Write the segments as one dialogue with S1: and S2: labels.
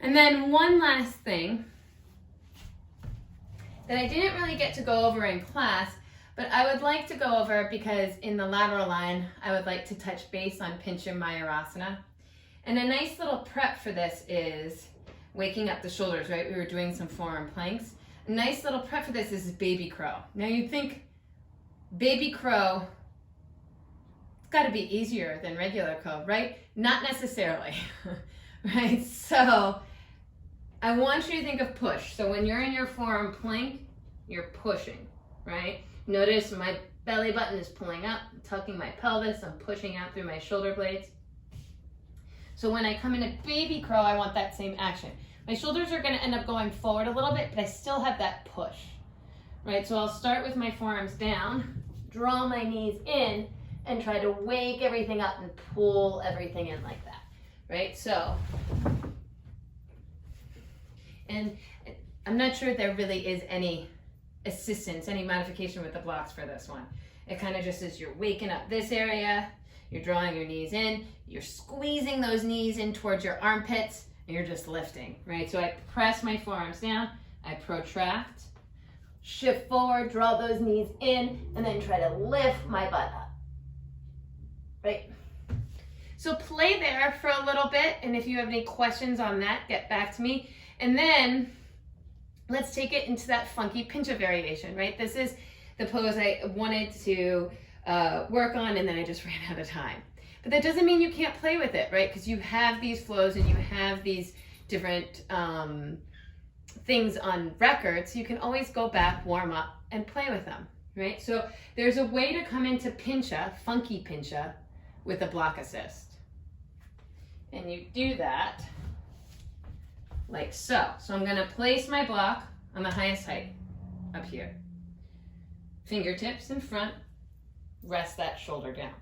S1: And then one last thing that I didn't really get to go over in class, but I would like to go over because in the lateral line, I would like to touch base on Pincha Mayurasana. And a nice little prep for this is waking up the shoulders, right? We were doing some forearm planks. A nice little prep for this is baby crow. Now you'd think baby crow, it's gotta be easier than regular crow, right? Not necessarily, right? So I want you to think of push. So when you're in your forearm plank, you're pushing, right? Notice my belly button is pulling up, I'm tucking my pelvis, I'm pushing out through my shoulder blades. So when I come into baby crow, I want that same action. My shoulders are gonna end up going forward a little bit, but I still have that push, right? So I'll start with my forearms down, draw my knees in, and try to wake everything up and pull everything in like that, right? So, and I'm not sure there really is any assistance, any modification with the blocks for this one. It kind of just is you're waking up this area, you're drawing your knees in, you're squeezing those knees in towards your armpits, and you're just lifting, right? So I press my forearms down, I protract, shift forward, draw those knees in, and then try to lift my butt up, right? So play there for a little bit, and if you have any questions on that, get back to me. And then let's take it into that funky Pincha variation, right? This is the pose I wanted to work on, and then I just ran out of time. But that doesn't mean you can't play with it, right? Because you have these flows and you have these different things on record, so you can always go back, warm up, and play with them, right? So there's a way to come into Pincha, funky Pincha, with a block assist. And you do that like so. So I'm gonna place my block on the highest height, up here. Fingertips in front, rest that shoulder down.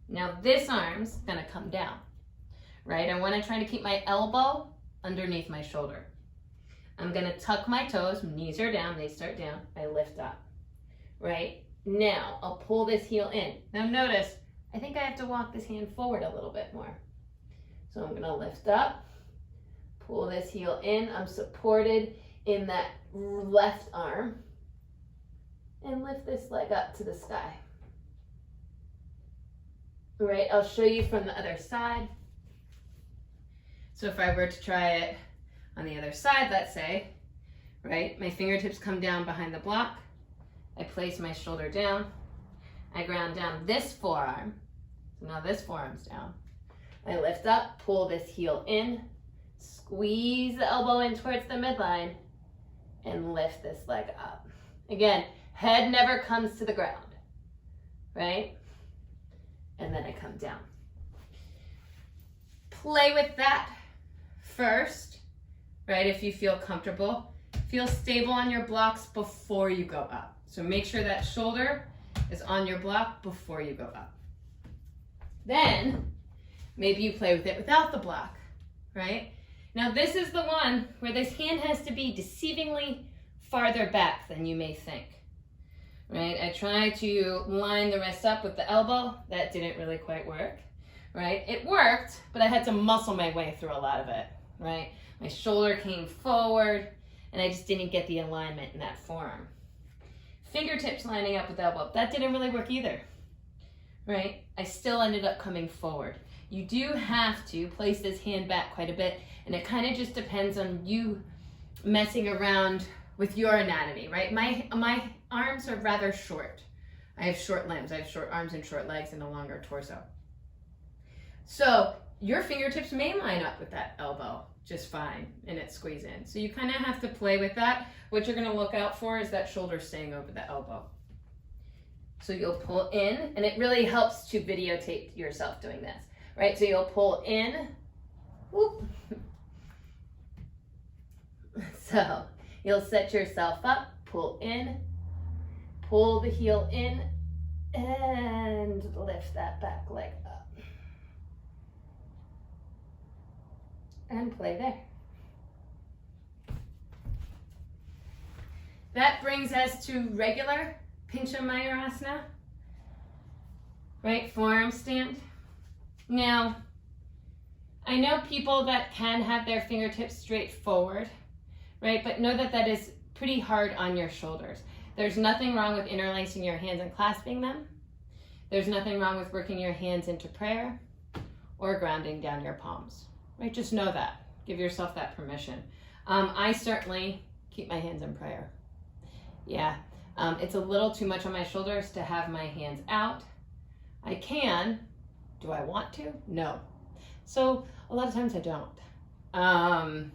S1: Now this arm's gonna come down, right? I wanna try to keep my elbow underneath my shoulder. I'm gonna tuck my toes, knees are down, they start down, I lift up, right? Now I'll pull this heel in. Now notice, I think I have to walk this hand forward a little bit more. So I'm gonna lift up, pull this heel in, I'm supported in that left arm, and lift this leg up to the sky. All right, I'll show you from the other side. So if I were to try it on the other side, let's say, right, my fingertips come down behind the block, I place my shoulder down, I ground down this forearm, so now this forearm's down. I lift up, pull this heel in, squeeze the elbow in towards the midline, and lift this leg up. Again, head never comes to the ground, right? And then I come down. Play with that first, right? If you feel comfortable, feel stable on your blocks before you go up. So make sure that shoulder is on your block before you go up. Then maybe you play with it without the block, right? Now this is the one where this hand has to be deceivingly farther back than you may think, right? I tried to line the wrist up with the elbow. That didn't really quite work, right? It worked, but I had to muscle my way through a lot of it, right? My shoulder came forward and I just didn't get the alignment in that forearm. Fingertips lining up with the elbow, that didn't really work either, right? I still ended up coming forward. You do have to place this hand back quite a bit, and it kind of just depends on you messing around with your anatomy, right? My arms are rather short. I have short limbs. I have short arms and short legs and a longer torso. So your fingertips may line up with that elbow just fine and it squeeze in. So you kind of have to play with that. What you're going to look out for is that shoulder staying over the elbow. So you'll pull in, and it really helps to videotape yourself doing this, right? So you'll pull in, whoop. So you'll set yourself up, pull in, pull the heel in, and lift that back leg up. And play there. That brings us to regular Pincha Mayurasana, right? Forearm stand. Now, I know people that can have their fingertips straight forward, right? But know that that is pretty hard on your shoulders. There's nothing wrong with interlacing your hands and clasping them. There's nothing wrong with working your hands into prayer or grounding down your palms, right? Just know that. Give yourself that permission. I certainly keep my hands in prayer. Yeah, it's a little too much on my shoulders to have my hands out. I can. Do I want to? No. So a lot of times I don't.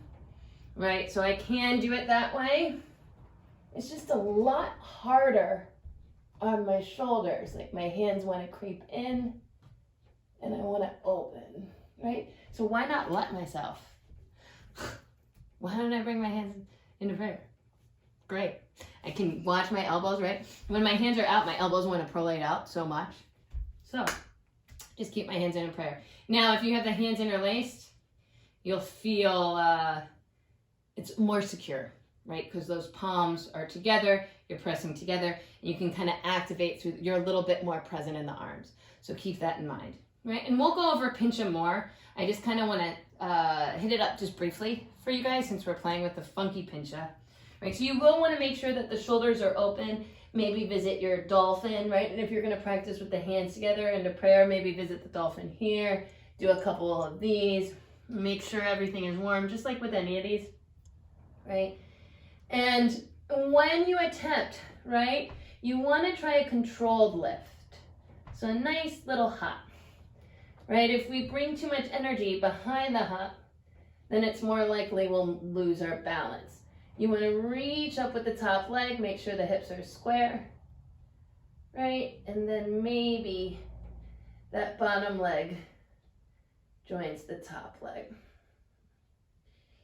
S1: Right, so I can do it that way. It's just a lot harder on my shoulders. Like my hands want to creep in and I want to open, right? So why not let myself? Why don't I bring my hands into prayer? Great. I can watch my elbows, right? When my hands are out, my elbows want to prolate out so much. So just keep my hands in prayer. Now, if you have the hands interlaced, you'll feel it's more secure, right? Because those palms are together, you're pressing together, and you can kind of activate through, you're a little bit more present in the arms. So keep that in mind, right? And we'll go over Pincha more. I just kind of want to hit it up just briefly for you guys since we're playing with the funky Pincha, right? So you will want to make sure that the shoulders are open. Maybe visit your dolphin, right? And if you're going to practice with the hands together into prayer, maybe visit the dolphin here. Do a couple of these. Make sure everything is warm, just like with any of these, right? And when you attempt, right, you want to try a controlled lift. So a nice little hop, right? If we bring too much energy behind the hop, then it's more likely we'll lose our balance. You want to reach up with the top leg, make sure the hips are square, right? And then maybe that bottom leg joins the top leg.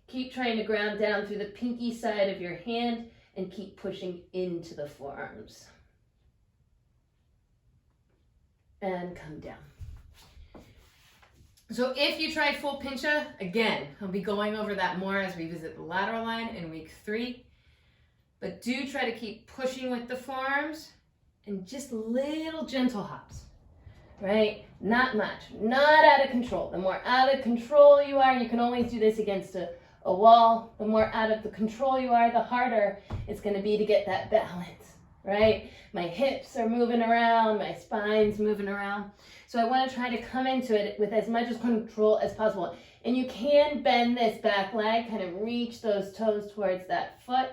S1: Keep trying to ground down through the pinky side of your hand and keep pushing into the forearms. And come down. So if you try full Pincha, again, I'll be going over that more as we visit the lateral line in week 3. But do try to keep pushing with the forearms and just little gentle hops, right? Not much, not out of control. The more out of control you are, you can always do this against a wall. The more out of the control you are, the harder it's going to be to get that balance, right? My hips are moving around, my spine's moving around. So I want to try to come into it with as much control as possible. And you can bend this back leg, kind of reach those toes towards that foot,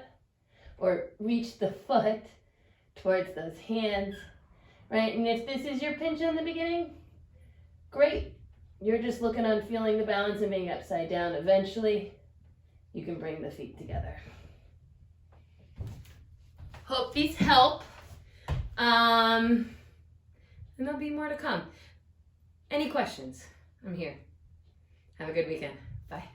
S1: or reach the foot towards those hands, right? And if this is your Pincha in the beginning, great. You're just looking on feeling the balance and being upside down. Eventually, you can bring the feet together. Hope these help. And there'll be more to come. Any questions? I'm here. Have a good weekend. Bye.